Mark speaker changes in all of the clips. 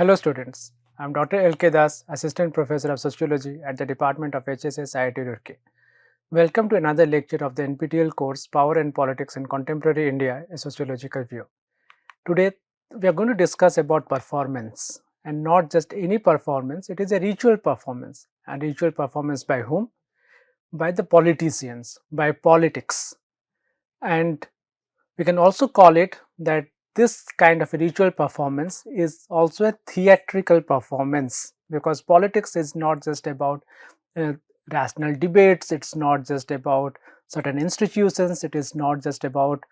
Speaker 1: Hello students, I am Dr. L.K. Das, Assistant Professor of Sociology at the Department of HSS IIT Roorkee. Welcome to another lecture of the NPTEL course Power and Politics in Contemporary India, a Sociological View. Today we are going to discuss about performance, and not just any performance, it is a ritual performance. And ritual performance by whom? By the politicians, by politics. And we can also call it that this kind of a ritual performance is also a theatrical performance, because politics is not just about uh, rational debates, it's not just about certain institutions, it is not just about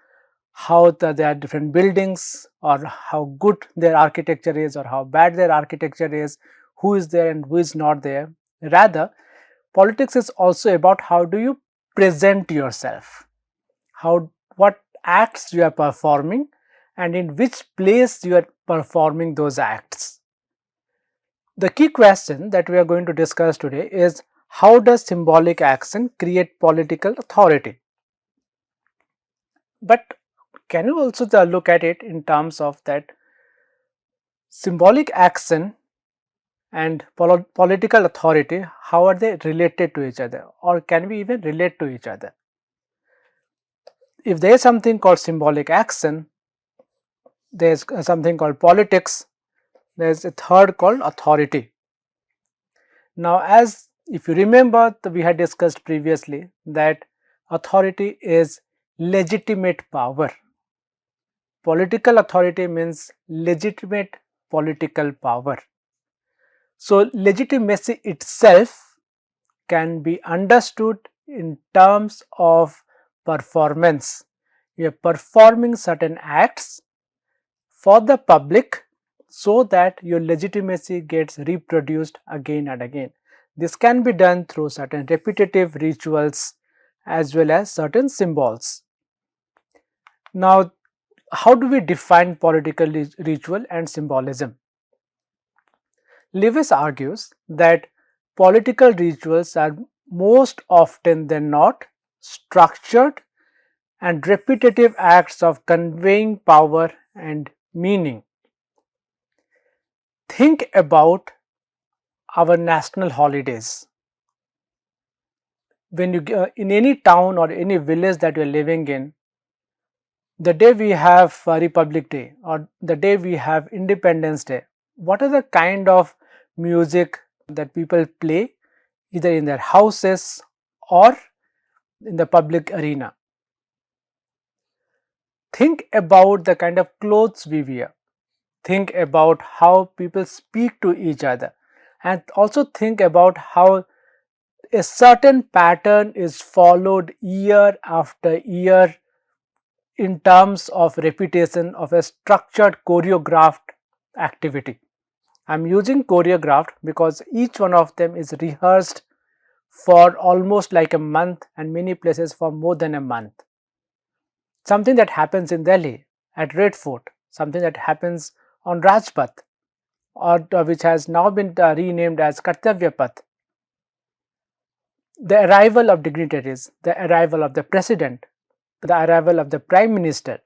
Speaker 1: how there are different buildings or how good their architecture is or how bad their architecture is, who is there and who is not there. Rather, politics is also about how do you present yourself, how what acts you are performing and in which place you are performing those acts. The key question that we are going to discuss today is, how does symbolic action create political authority? But can you also look at it in terms of that symbolic action and political authority, how are they related to each other, or can we even relate to each other? If there is something called symbolic action, there is something called politics, there is a third called authority. Now, as if you remember, we had discussed previously that authority is legitimate power. Political authority means legitimate political power. So, legitimacy itself can be understood in terms of performance. You are performing certain acts for the public so that your legitimacy gets reproduced again and again. This can be done through certain repetitive rituals as well as certain symbols. Now, how do we define political ritual and symbolism? Lewis argues that political rituals are most often than not structured and repetitive acts of conveying power and meaning. Think about our national holidays. When you in any town or any village that you are living in, the day we have Republic Day or the day we have Independence Day, what are the kind of music that people play either in their houses or in the public arena? Think about the kind of clothes we wear. Think about how people speak to each other, and also think about how a certain pattern is followed year after year in terms of repetition of a structured choreographed activity. I am using choreographed because each one of them is rehearsed for almost like a month and many places for more than a month. Something that happens in Delhi at Red Fort, something that happens on Rajpath, or which has now been renamed as Kartavya Path. The arrival of dignitaries, the arrival of the president, the arrival of the prime minister,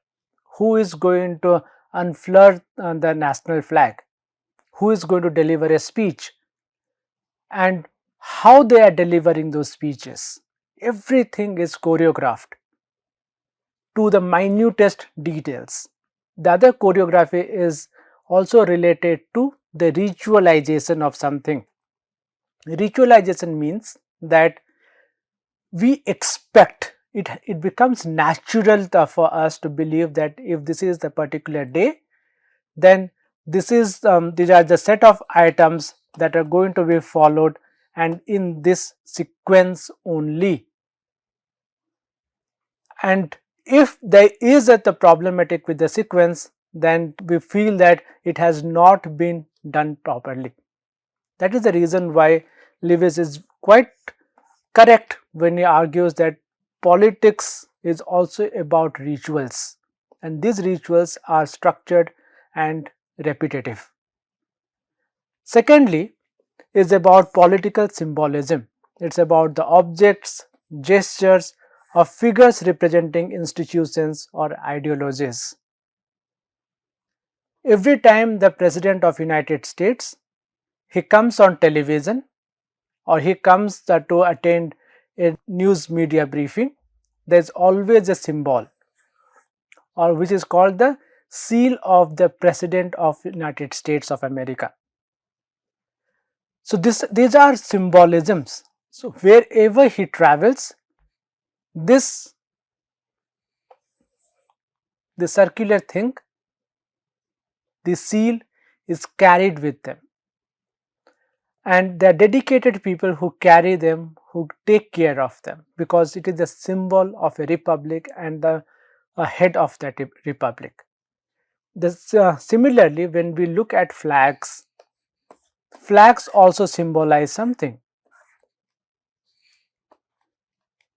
Speaker 1: who is going to unfurl the national flag, who is going to deliver a speech, and how they are delivering those speeches. Everything is choreographed to the minutest details. The other choreography is also related to the ritualization of something. Ritualization means that we expect it becomes natural for us to believe that if this is the particular day, then these are the set of items that are going to be followed and in this sequence only. And if there is the problematic with the sequence, then we feel that it has not been done properly. That is the reason why Lewis is quite correct when he argues that politics is also about rituals, and these rituals are structured and repetitive. Secondly, is about political symbolism. It's about the objects, gestures, or figures representing institutions or ideologies. Every time the President of United States, he comes on television or he comes to attend a news media briefing, there is always a symbol or which is called the seal of the President of United States of America. So these are symbolisms. So wherever he travels, this the circular thing, the seal is carried with them, and they are dedicated people who carry them, who take care of them, because it is a symbol of a republic and the head of that republic. Similarly, when we look at flags, flags also symbolize something.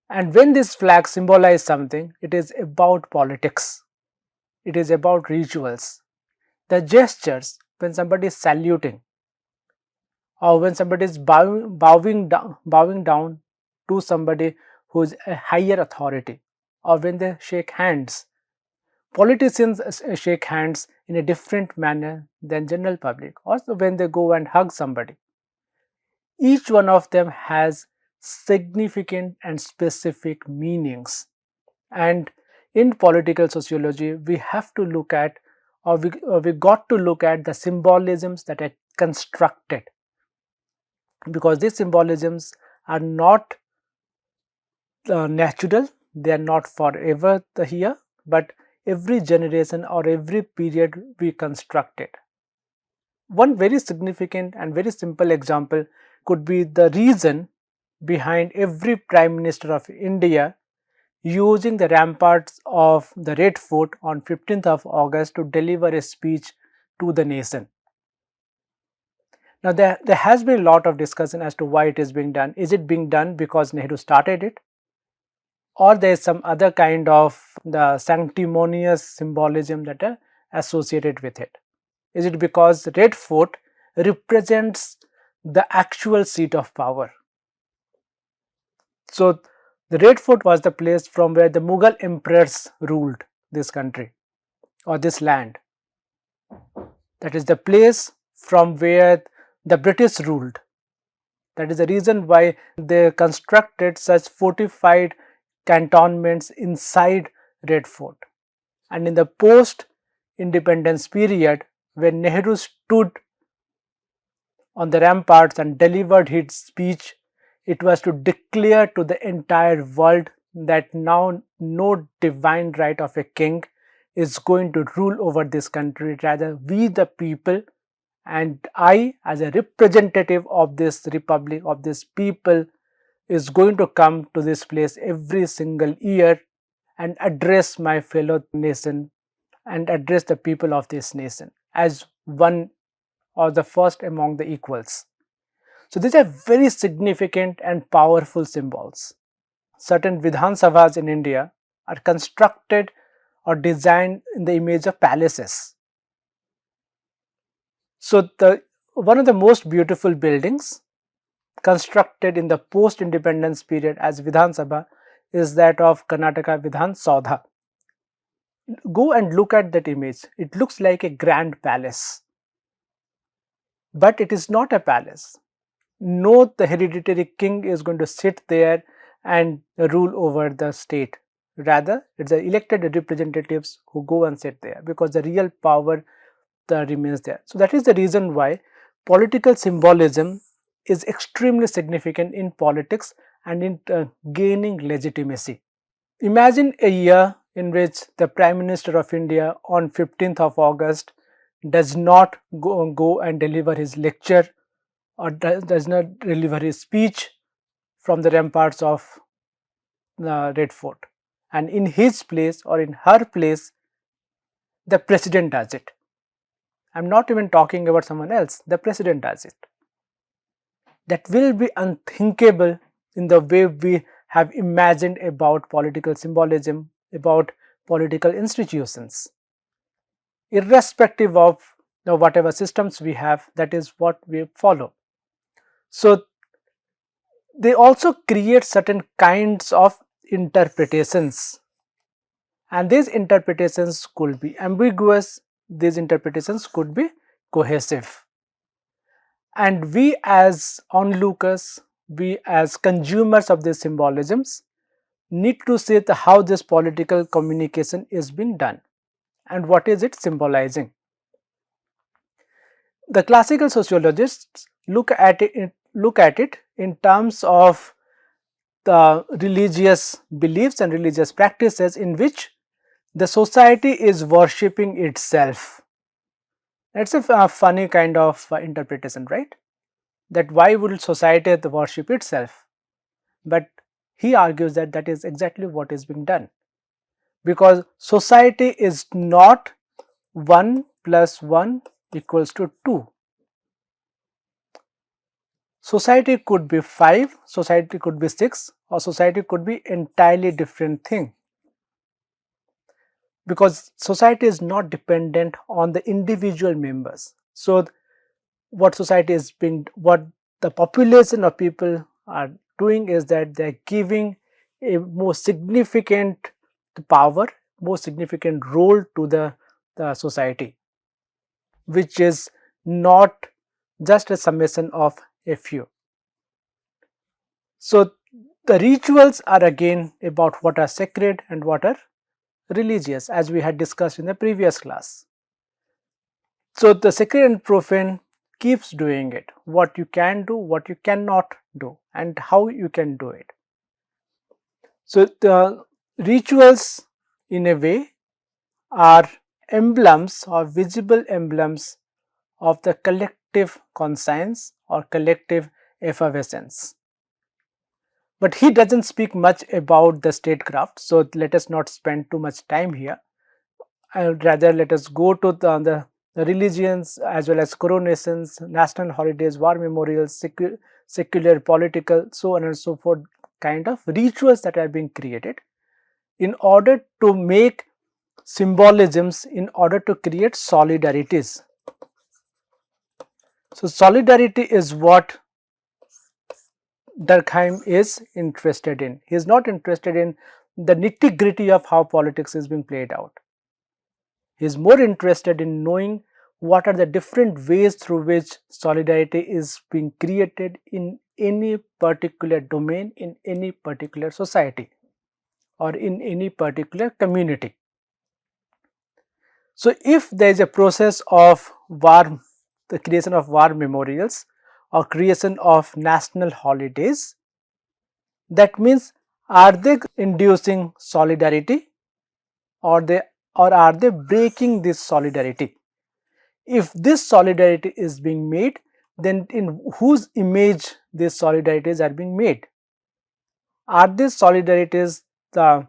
Speaker 1: And when these flags symbolize something, it is about politics, it is about rituals. The gestures, when somebody is saluting, or when somebody is bowing down to somebody who is a higher authority, or when they shake hands. Politicians shake hands in a different manner than general public. Also, when they go and hug somebody, each one of them has significant and specific meanings. And in political sociology, we have to look at, or we got to look at the symbolisms that are constructed, because these symbolisms are not natural, they are not forever here, but every generation or every period we construct it. One very significant and very simple example could be the reason behind every Prime Minister of India using the ramparts of the Red Fort on 15th of August to deliver a speech to the nation. Now, there has been a lot of discussion as to why it is being done. Is it being done because Nehru started it, or there is some other kind of the sanctimonious symbolism that are associated with it? Is it because Red Fort represents the actual seat of power? So, the Red Fort was the place from where the Mughal emperors ruled this country or this land. That is the place from where the British ruled. That is the reason why they constructed such fortified cantonments inside Red Fort. And in the post-independence period, when Nehru stood on the ramparts and delivered his speech, it was to declare to the entire world that now no divine right of a king is going to rule over this country. Rather, we the people, and I as a representative of this republic, of this people, is going to come to this place every single year and address my fellow nation and address the people of this nation as one or the first among the equals. So these are very significant and powerful symbols. Certain Vidhan Sabhas in India are constructed or designed in the image of palaces. So one of the most beautiful buildings constructed in the post-independence period as Vidhan Sabha is that of Karnataka Vidhan Saudha. Go and look at that image. It looks like a grand palace, but it is not a palace. No, the hereditary king is going to sit there and rule over the state. Rather, it's the elected representatives who go and sit there, because the real power remains there. So that is the reason why political symbolism is extremely significant in politics and in gaining legitimacy. Imagine a year in which the Prime Minister of India on 15th of August does not go and deliver his lecture or does not deliver his speech from the ramparts of the Red Fort, and in his place or in her place the president does it. I am not even talking about someone else, the president does it. That will be unthinkable in the way we have imagined about political symbolism, about political institutions. Irrespective of whatever systems we have, that is what we follow. So they also create certain kinds of interpretations, and these interpretations could be ambiguous, these interpretations could be cohesive. And we as onlookers, we as consumers of these symbolisms need to see how this political communication is being done and what is it symbolizing. The classical sociologists look at it in terms of the religious beliefs and religious practices in which the society is worshipping itself. That's a funny kind of interpretation, right? That why would society worship itself? But he argues that that is exactly what is being done, because society is not 1 plus 1 equals to 2. Society could be 5, society could be 6, or society could be entirely different thing, because society is not dependent on the individual members. So what society is being, what the population of people are doing is that they are giving a more significant power, more significant role to the society, which is not just a summation of a few. So the rituals are again about what are sacred and what are religious, as we had discussed in the previous class. So the sacred and profane keeps doing it, what you can do, what you cannot do, and how you can do it. So the rituals in a way are emblems or visible emblems of the collective conscience or collective effervescence. But he doesn't speak much about the statecraft, so let us not spend too much time here. Rather, let us go to the religions as well as coronations, national holidays, war memorials, secular, political, so on and so forth, kind of rituals that are being created in order to make symbolisms, in order to create solidarities. So solidarity is what Durkheim is interested in. He is not interested in the nitty-gritty of how politics is being played out. He is more interested in knowing what are the different ways through which solidarity is being created in any particular domain, in any particular society, or in any particular community. So if there is a process of war, the creation of war memorials or creation of national holidays, that means are they inducing solidarity, or are they breaking this solidarity? If this solidarity is being made, then in whose image these solidarities are being made? Are these solidarities the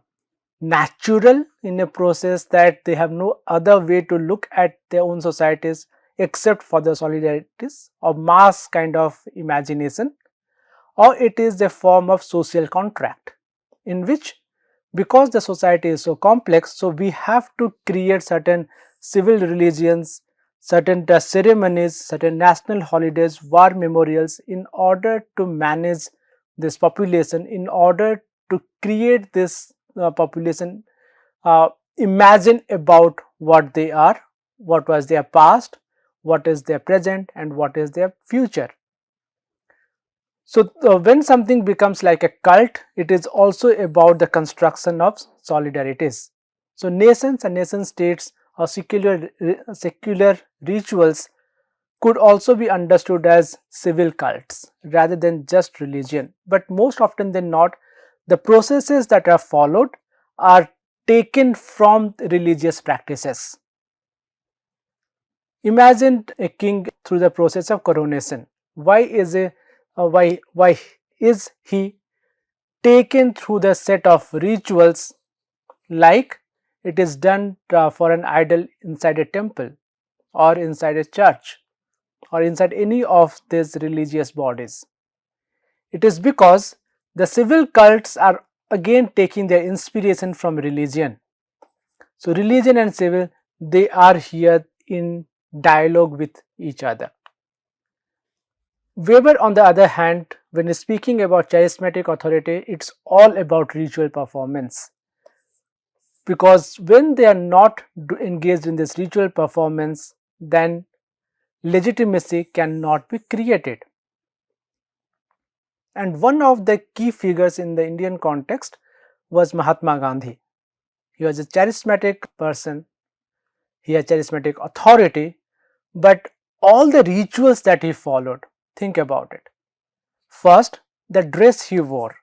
Speaker 1: natural in a process that they have no other way to look at their own societies except for the solidarities of mass kind of imagination, or it is a form of social contract in which, because the society is so complex, so we have to create certain civil religions, certain ceremonies, certain national holidays, war memorials in order to manage this population, in order to create this population imagine about what they are, what was their past, what is their present, and what is their future. So when something becomes like a cult, it is also about the construction of solidarities. So nations and nation states or secular rituals could also be understood as civil cults rather than just religion. But most often than not, the processes that are followed are taken from religious practices. Imagine a king through the process of coronation. Why is he taken through the set of rituals like it is done for an idol inside a temple or inside a church or inside any of these religious bodies? It is because the civil cults are again taking their inspiration from religion. So religion and civil, they are here in dialogue with each other. Weber, on the other hand, when speaking about charismatic authority, it's all about ritual performance. because when they are not engaged in this ritual performance, then legitimacy cannot be created. And one of the key figures in the Indian context was Mahatma Gandhi. He was a charismatic person, he had charismatic authority, but all the rituals that he followed, think about it. First, the dress he wore,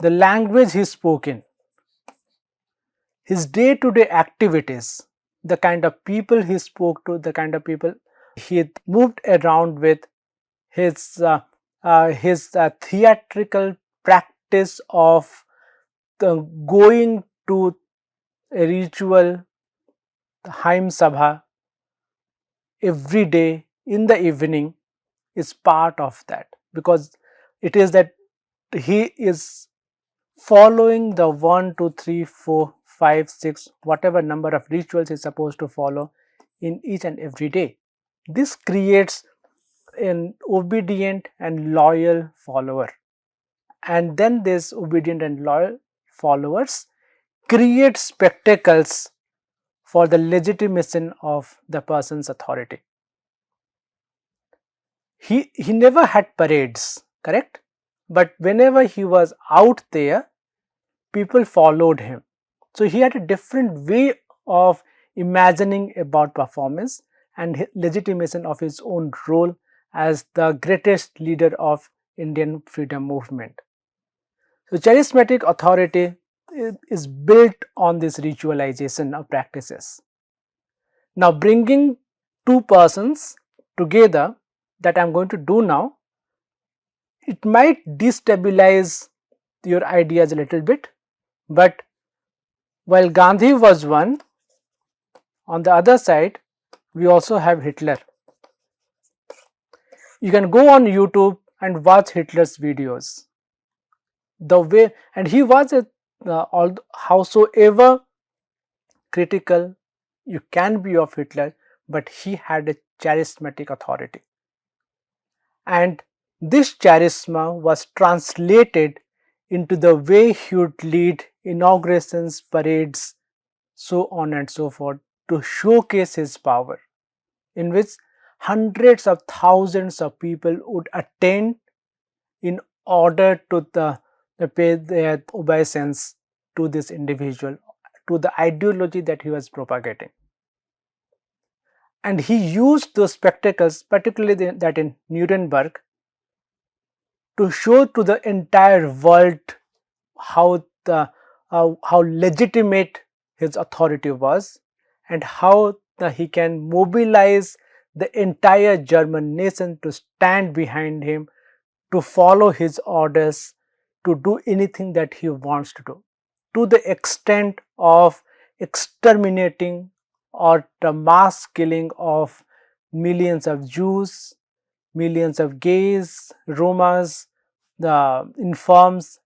Speaker 1: the language he spoke in, his day-to-day activities, the kind of people he spoke to, the kind of people he moved around with, his theatrical practice of going to a ritual Haim Sabha every day in the evening is part of that, because it is that he is following the 1, 2, 3, 4, 5, 6, whatever number of rituals he is supposed to follow in each and every day. This creates an obedient and loyal follower, and then these obedient and loyal followers create spectacles for the legitimation of the person's authority. He never had parades, correct? But whenever he was out there, people followed him. So he had a different way of imagining about performance and legitimation of his own role as the greatest leader of Indian freedom movement. So charismatic authority is built on this ritualization of practices. Now bringing two persons together, that I am going to do now, it might destabilize your ideas a little bit, but while Gandhi was one, on the other side we also have Hitler. You can go on YouTube and watch Hitler's videos. The way, and he was howsoever critical you can be of Hitler, but he had a charismatic authority. And this charisma was translated into the way he would lead inaugurations, parades, so on and so forth, to showcase his power, in which hundreds of thousands of people would attend in order to pay their obeisance to this individual, to the ideology that he was propagating. And he used those spectacles, particularly that in Nuremberg, to show to the entire world how legitimate his authority was, and how he can mobilize the entire German nation to stand behind him, to follow his orders, to do anything that he wants to do, to the extent of exterminating or the mass killing of millions of Jews, millions of gays, Romas, the infirms,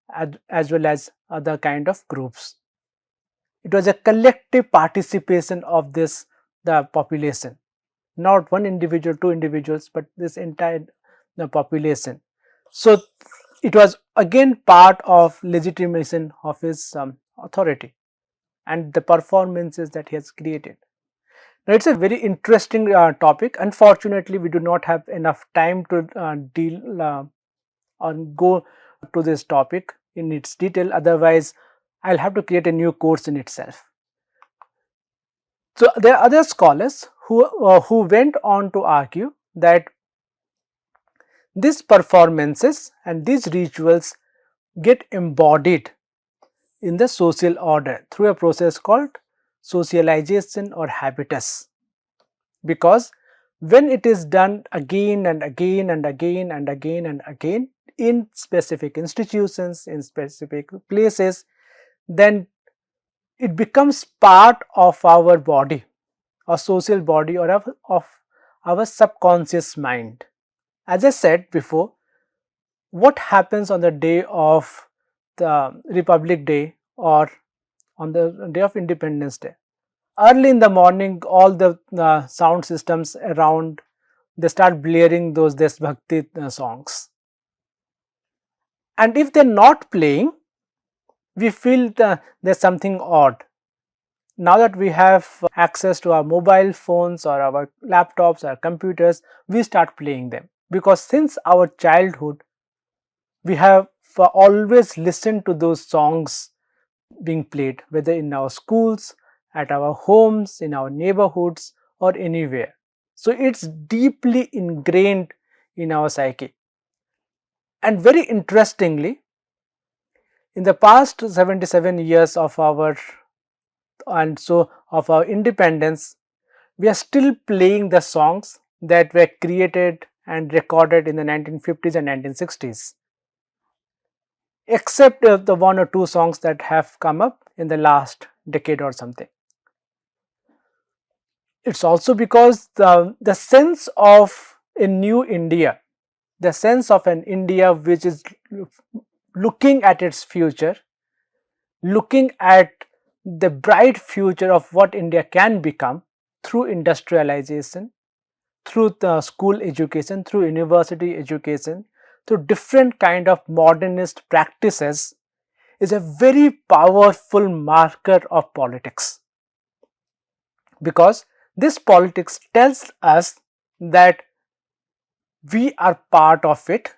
Speaker 1: as well as other kind of groups. It was a collective participation of the population, not one individual, two individuals, but this entire population. So it was again part of legitimation of his authority and the performances that he has created. Now it's a very interesting topic. Unfortunately, we do not have enough time to deal or go to this topic in its detail. Otherwise, I'll have to create a new course in itself. So there are other scholars who went on to argue that these performances and these rituals get embodied in the social order through a process called socialization or habitus, because when it is done again and again and again and again and again in specific institutions, in specific places, then it becomes part of our body, our social body, or of our subconscious mind. As I said before, what happens on the day of the Republic Day or on the day of Independence Day? Early in the morning, all the sound systems around, they start blaring those Deshbhakti songs. And if they're not playing, we feel there's something odd. Now that we have access to our mobile phones or our laptops or computers, we start playing them, because since our childhood we have always listened to those songs being played, whether in our schools, at our homes, in our neighborhoods, or anywhere. So it's deeply ingrained in our psyche. And very interestingly, in the past 77 years of our independence, we are still playing the songs that were created and recorded in the 1950s and 1960s, except the one or two songs that have come up in the last decade or something. It's also because the sense of a new India, the sense of an India which is looking at its future, looking at the bright future of what India can become through industrialization, through the school education, through university education, through different kind of modernist practices, is a very powerful marker of politics, because this politics tells us that we are part of it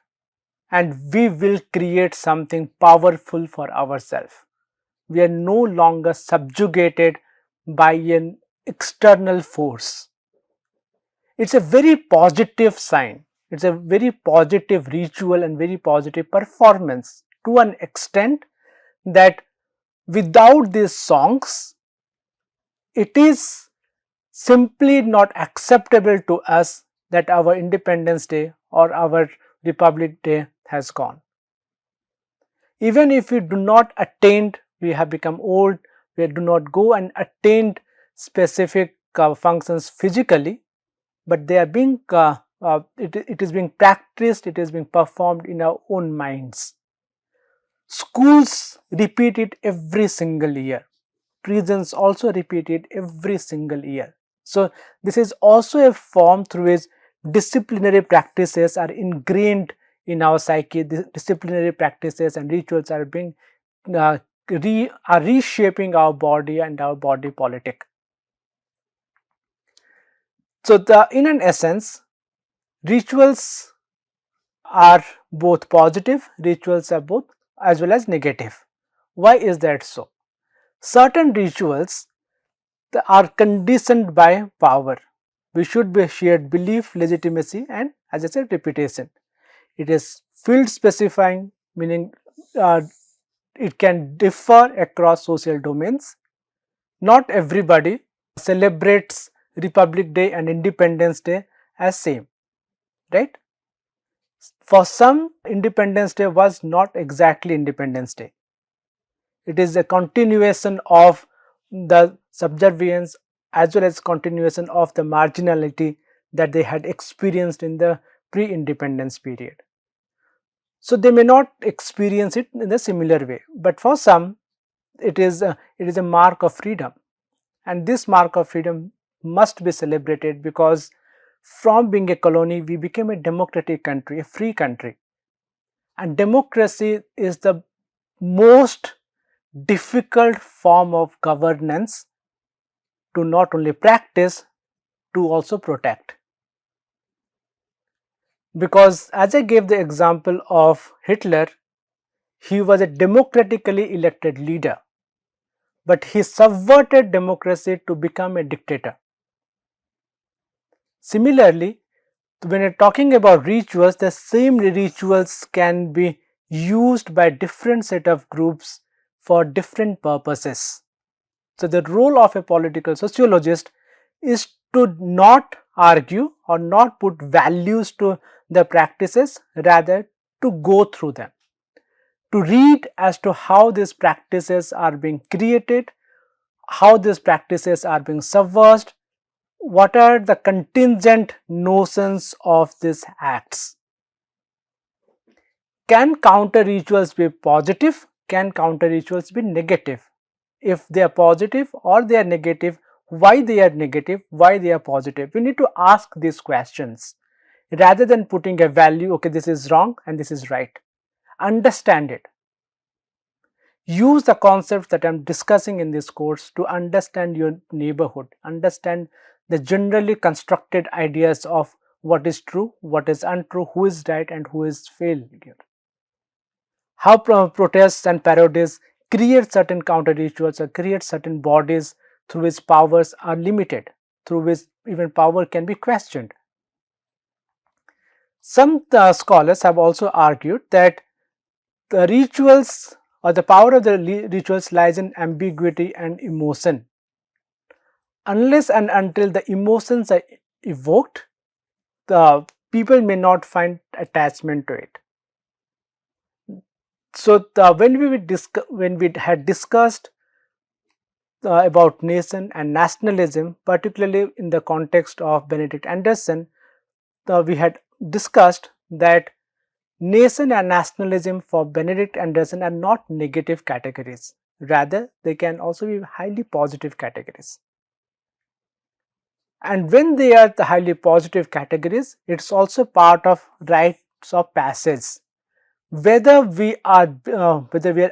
Speaker 1: and we will create something powerful for ourselves. We are no longer subjugated by an external force. It's a very positive sign. It's a very positive ritual and very positive performance, to an extent that without these songs, it is simply not acceptable to us that our Independence Day or our Republic Day has gone. Even if we do not attain, we have become old, we do not go and attain specific functions physically, but they are being it is being practiced, it is being performed in our own minds. Schools repeat it every single year. Prisons also repeat it every single year. So this is also a form through which disciplinary practices are ingrained in our psyche. The disciplinary practices and rituals are being reshaping our body and our body politic. So in an essence, rituals are both positive, rituals are both as well as negative. Why is that so? Certain rituals are conditioned by power. We should be shared belief, legitimacy, and, as I said, reputation. It is field specifying, meaning it can differ across social domains. Not everybody celebrates Republic Day and Independence Day as same, right? For some, Independence Day was not exactly Independence Day. It is a continuation of the subservience as well as continuation of the marginality that they had experienced in the pre-independence period. So they may not experience it in a similar way, but for some it is a mark of freedom, and this mark of freedom must be celebrated, because from being a colony we became a democratic country, a free country, and democracy is the most difficult form of governance to not only practice, to also protect. Because as I gave the example of Hitler, he was a democratically elected leader, but he subverted democracy to become a dictator. Similarly, when you're talking about rituals, the same rituals can be used by different set of groups for different purposes. So the role of a political sociologist is to not argue or not put values to the practices, rather to go through them, to read as to how these practices are being created, how these practices are being subversed, what are the contingent notions of these acts. Can counter rituals be positive? Can counter rituals be negative? If they are positive or they are negative, why they are negative, why they are positive? We need to ask these questions rather than putting a value, okay, this is wrong and this is right. Understand it. use the concepts that I'm discussing in this course to understand your neighborhood, understand the generally constructed ideas of what is true, what is untrue, who is right and who is failure. How protests and parodies create certain counter rituals or create certain bodies through which powers are limited, through which even power can be questioned. Some scholars have also argued that the rituals or the power of the rituals lies in ambiguity and emotion. Unless and until the emotions are evoked, the people may not find attachment to it. So, when we had discussed about nation and nationalism, particularly in the context of Benedict Anderson, we had discussed that nation and nationalism for Benedict Anderson are not negative categories. Rather, they can also be highly positive categories. And when they are the highly positive categories, it's also part of rites of passage. Whether we are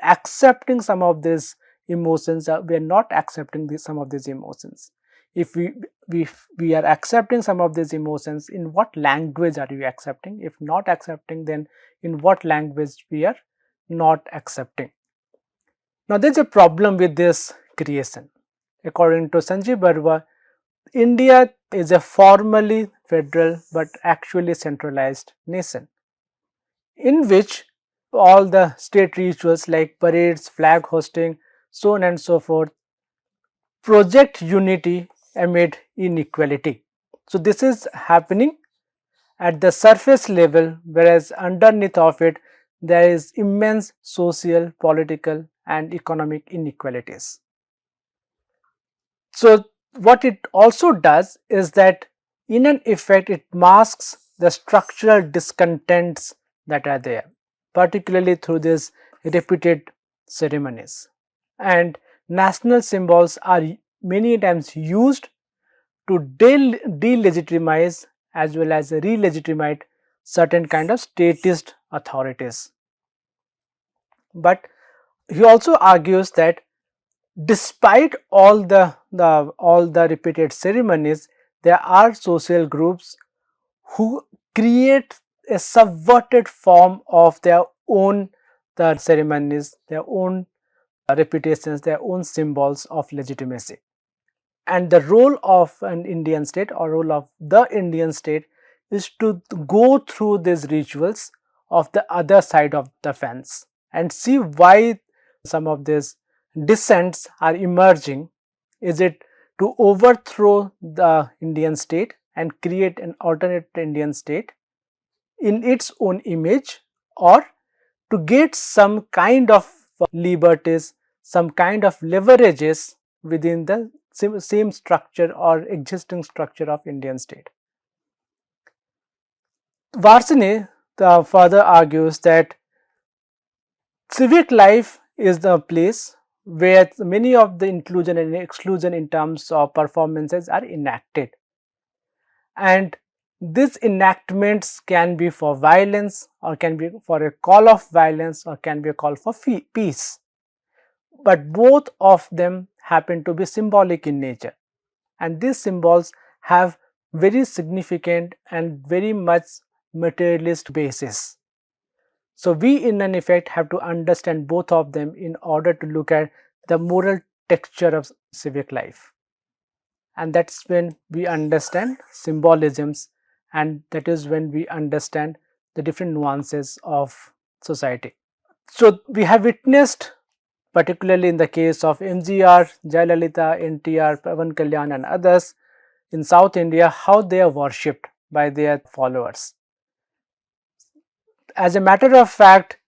Speaker 1: accepting some of these emotions or we are not accepting some of these emotions. If we are accepting some of these emotions, in what language are we accepting? If not accepting, then in what language we are not accepting? Now there is a problem with this creation. According to Sanjay Baruah, India is a formally federal but actually centralized nation, in which all the state rituals like parades, flag hosting, so on and so forth, project unity amid inequality. So this is happening at the surface level, whereas underneath of it there is immense social, political and economic inequalities. So what it also does is that in an effect it masks the structural discontents that are there, particularly through these repeated ceremonies. And national symbols are many times used to delegitimize as well as re-legitimate certain kind of statist authorities. But he also argues that despite all the repeated ceremonies, there are social groups who create a subverted form of their own ceremonies, their own reputations, their own symbols of legitimacy. And the role of an Indian state or role of the Indian state is to go through these rituals of the other side of the fence and see why some of these dissents are emerging. Is it to overthrow the Indian state and create an alternate Indian state in its own image, or to get some kind of liberties, some kind of leverages within the same structure or existing structure of Indian state? Varshney further argues that civic life is the place where many of the inclusion and exclusion in terms of performances are enacted, and these enactments can be for violence or can be for a call of violence or can be a call for peace, but both of them happen to be symbolic in nature, and these symbols have very significant and very much materialist basis. So we in an effect have to understand both of them in order to look at the moral texture of civic life, and that's when we understand symbolisms, and that is when we understand the different nuances of society. So we have witnessed, particularly in the case of MGR, Jayalalitha, NTR, Pavan Kalyan and others in South India, how they are worshipped by their followers. As a matter of fact,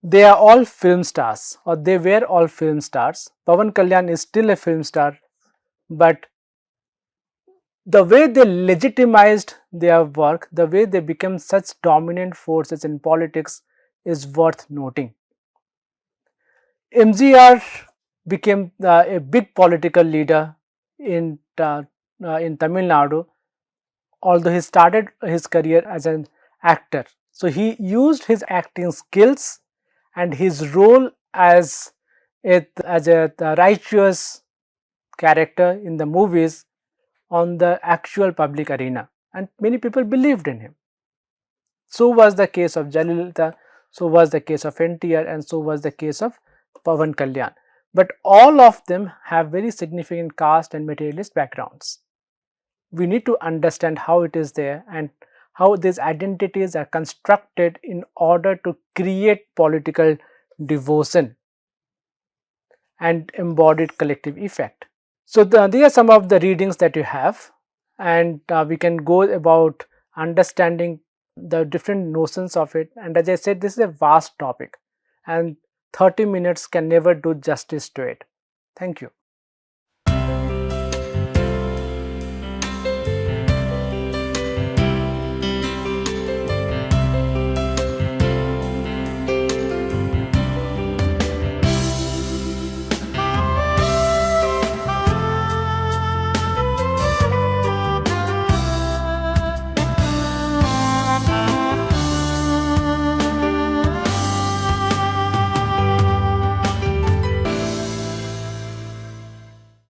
Speaker 1: they are all film stars, or they were all film stars. Pavan Kalyan is still a film star, but the way they legitimized their work, the way they became such dominant forces in politics is worth noting. MGR became a big political leader in Tamil Nadu, although he started his career as an actor. So he used his acting skills and his role as it as a the righteous character in the movies on the actual public arena, and many people believed in him. So was the case of Jalilita, so was the case of NTR, and so was the case of Pavan Kalyan. But all of them have very significant caste and materialist backgrounds. We need to understand how it is there and how these identities are constructed in order to create political devotion and embodied collective effect. So, these are some of the readings that you have, and we can go about understanding the different notions of it. And as I said, this is a vast topic, and 30 minutes can never do justice to it. Thank you.